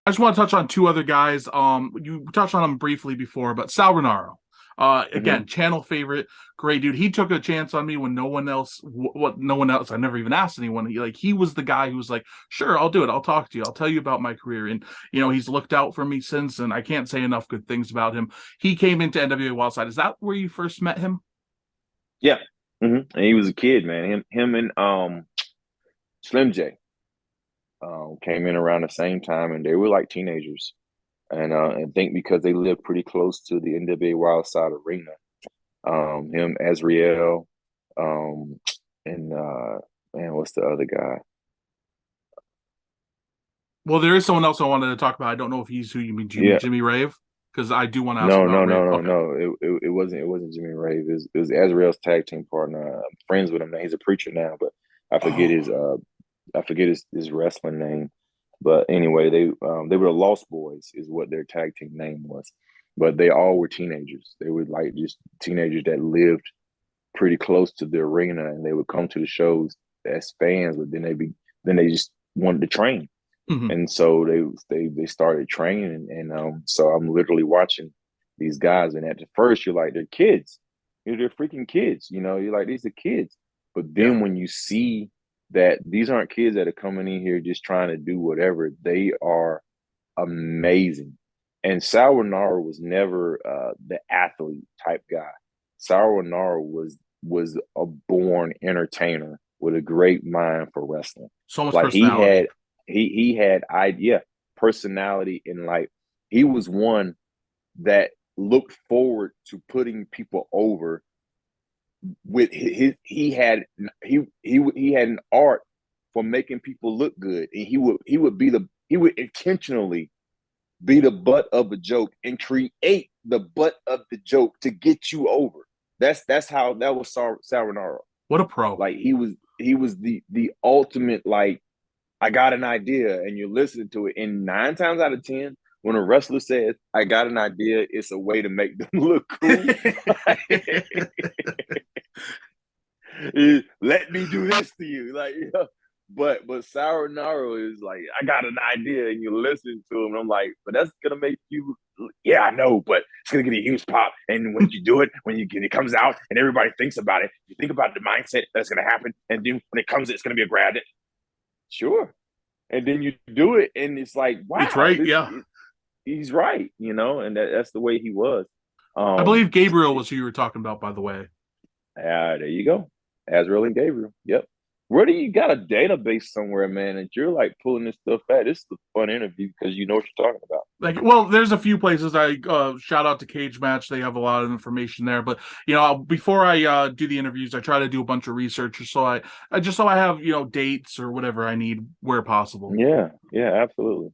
I just want to touch on two other guys. You touched on them briefly before, but Sal Rinauro. Hmm. Again, channel favorite, great dude. He took a chance on me when no one else, no one else. I never even asked anyone. He was the guy who was like, "Sure, I'll do it. I'll talk to you. I'll tell you about my career." And he's looked out for me since, and I can't say enough good things about him. He came into NWA Wildside. Is that where you first met him? Yeah. And he was a kid, man. Him and Slim J came in around the same time, and they were like teenagers. And I think because they lived pretty close to the NWA Wildside Arena, him, Azriel, um, and man, what's the other guy? Well, there is someone else I wanted to talk about. I don't know if he's who you mean, Yeah, Jimmy Rave, because I do want to ask no, about no, Rave. no, no, Okay. no. It wasn't Jimmy Rave. It was Azriel's tag team partner. I'm friends with him now. He's a preacher now, but I forget Oh, his I forget his wrestling name. But anyway, they were the Lost Boys is what their tag team name was. But they all were teenagers. They were like just teenagers that lived pretty close to the arena, and they would come to the shows as fans. But then they just wanted to train, mhm. and so they started training, and so I'm literally watching these guys, and at the first you're like they're kids, they're freaking kids, you're like these are kids, but Yeah. then when you see that these aren't kids that are coming in here just trying to do whatever, they are amazing. And Sal Rinauro was never the athlete type guy. Sal Rinauro was a born entertainer with a great mind for wrestling. So much Like personality. he had idea, personality, and like he was one that looked forward to putting people over with he had an art for making people look good, and he would intentionally be the butt of a joke and create the butt of the joke to get you over. That's how that was Sal Rinauro. What a pro. Like he was the ultimate, like, I got an idea, and you're listening to it, and 9 times out of 10, when a wrestler says, I got an idea, it's a way to make them look cool. Let me do this to you. Like, but Sal Rinauro is like, I got an idea, and you listen to him. And I'm like, but that's gonna make you, yeah, I know, but it's gonna get a huge pop. And when you do it, when it comes out, and everybody thinks about it, you think about the mindset that's gonna happen, and then when it comes, it's gonna be a grab. Sure, and then you do it, and it's like, It's wow, right. Yeah. he's right, and that's the way he was. I believe Um, Gabriel was who you were talking about, by the way. there you go. Azrael and Gabriel. Yep. Where do you got a database somewhere, man, that you're like pulling this stuff at? This is a fun interview because you know what you're talking about. Well, there's a few places I shout out to Cage Match. They have a lot of information there. But before I do the interviews, I try to do a bunch of research, so I have dates or whatever I need where possible. Yeah, yeah, absolutely.